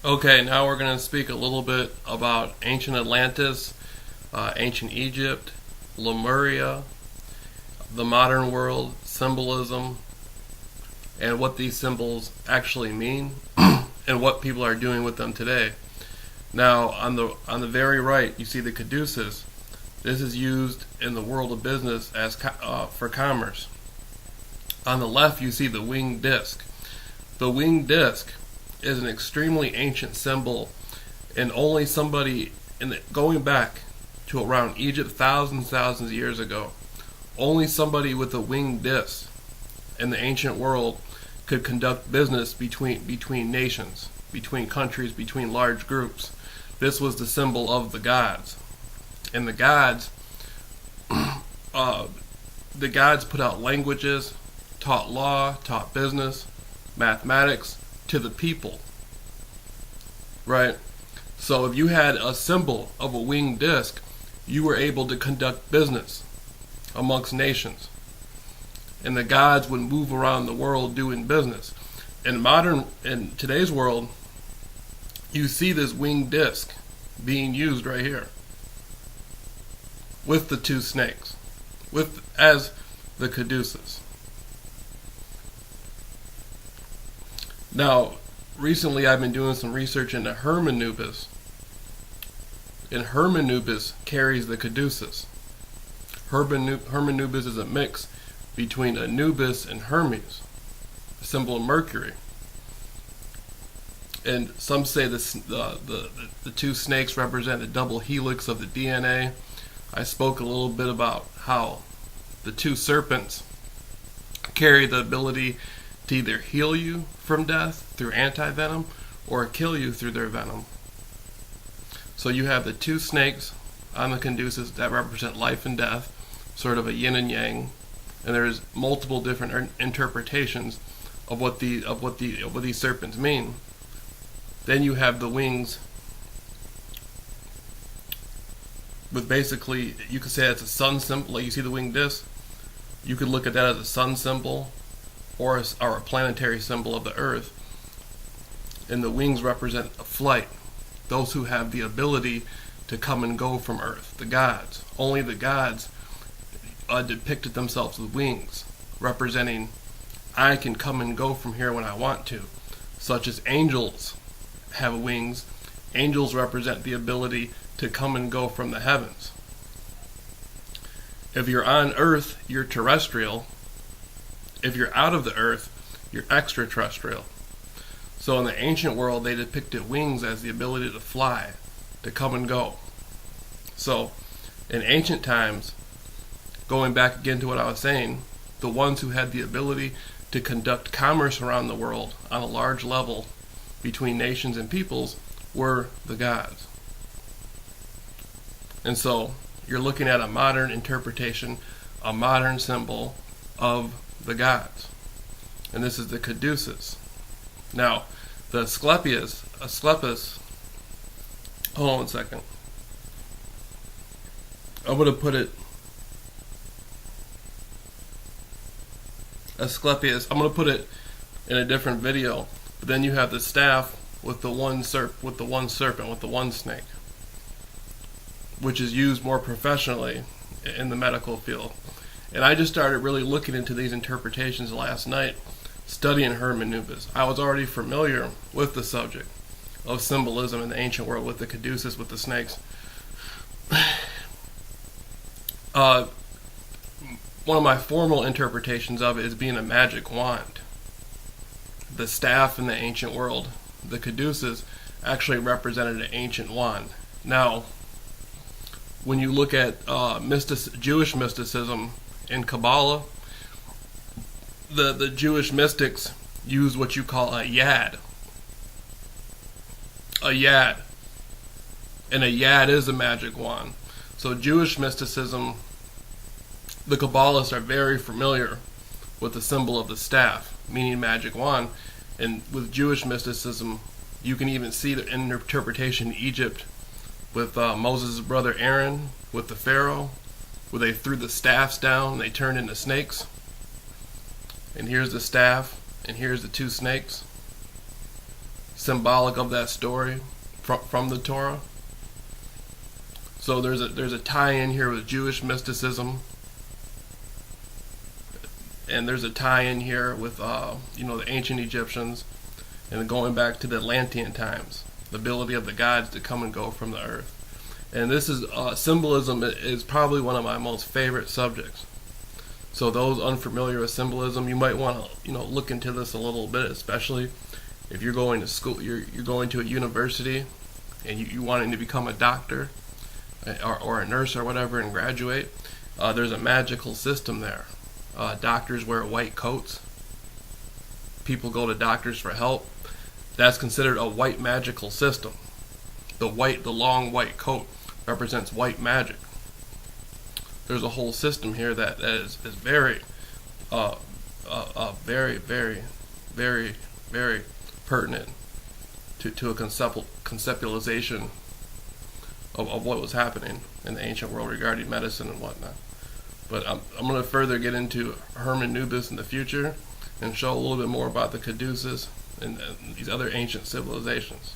Okay, now we're going to speak a little bit about ancient Atlantis, ancient Egypt, Lemuria, the modern world, symbolism, and what these symbols actually mean, and what people are doing with them today. Now, on the very right, you see the Caduceus. This is used in the world of business as for commerce. On the left, you see the winged disc. The winged disc is an extremely ancient symbol, and only somebody going back to around Egypt thousands of years ago, only somebody with a winged disc in the ancient world could conduct business between nations, between countries, between large groups. This was the symbol of the gods, and the gods put out languages, taught law, taught business, mathematics to the people, right? So if you had a symbol of a winged disc, you were able to conduct business amongst nations, and the gods would move around the world doing business. In today's world, you see this winged disc being used right here with the two snakes, as the Caduceus. Now, recently I've been doing some research into Hermanubis, and Hermanubis carries the Caduceus. Hermanubis is a mix between Anubis and Hermes, a symbol of Mercury. And some say the two snakes represent the double helix of the DNA. I spoke a little bit about how the two serpents carry the ability to either heal you from death through anti-venom or kill you through their venom. So you have the two snakes on the Caduceus that represent life and death, sort of a yin and yang, and there's multiple different interpretations of what these serpents mean. Then you have the wings with, basically, you could say it's a sun symbol. Like you see the winged disc, you could look at that as a sun symbol or a planetary symbol of the earth. And the wings represent a flight, those who have the ability to come and go from earth, the gods. Only the gods depicted themselves with wings, representing I can come and go from here when I want to. Such as angels have wings. Angels represent the ability to come and go from the heavens. If you're on earth, you're terrestrial. If you're out of the earth, you're extraterrestrial. So in the ancient world, they depicted wings as the ability to fly, to come and go. So in ancient times, going back again to what I was saying, the ones who had the ability to conduct commerce around the world on a large level between nations and peoples were the gods. And so you're looking at a modern interpretation, a modern symbol of the gods. And this is the Caduceus. Now, the Asclepius, hold on 1 second. I'm going to put it, Asclepius, I'm going to put it in a different video. But then you have the staff with the one serpent, with the one snake, which is used more professionally in the medical field. And I just started really looking into these interpretations last night, studying Hermanubis. I was already familiar with the subject of symbolism in the ancient world, with the Caduceus, with the snakes. One of my formal interpretations of it is being a magic wand. The staff in the ancient world, the Caduceus, actually represented an ancient wand. Now, when you look at Jewish mysticism in Kabbalah, the Jewish mystics use what you call a yad. A yad. And a yad is a magic wand. So Jewish mysticism, the Kabbalists are very familiar with the symbol of the staff, meaning magic wand. And with Jewish mysticism, you can even see the interpretation in Egypt with Moses' brother Aaron, with the Pharaoh, where they threw the staffs down and they turned into snakes. And here's the staff, and here's the two snakes. symbolic of that story from the Torah. So there's a tie-in here with Jewish mysticism, and there's a tie-in here with the ancient Egyptians, and going back to the Atlantean times, the ability of the gods to come and go from the earth. And this is symbolism is probably one of my most favorite subjects. So those unfamiliar with symbolism, you might want to look into this a little bit, especially if you're going to school, you're going to a university, and you wanting to become a doctor or a nurse or whatever and graduate. There's a magical system there. Doctors wear white coats. People go to doctors for help. That's considered a white magical system. The long white coat represents white magic. There's a whole system here that is very, very, very, very, very pertinent to a conceptualization of what was happening in the ancient world regarding medicine and whatnot. But I'm going to further get into Herman Nubis in the future and show a little bit more about the Caduceus and these other ancient civilizations.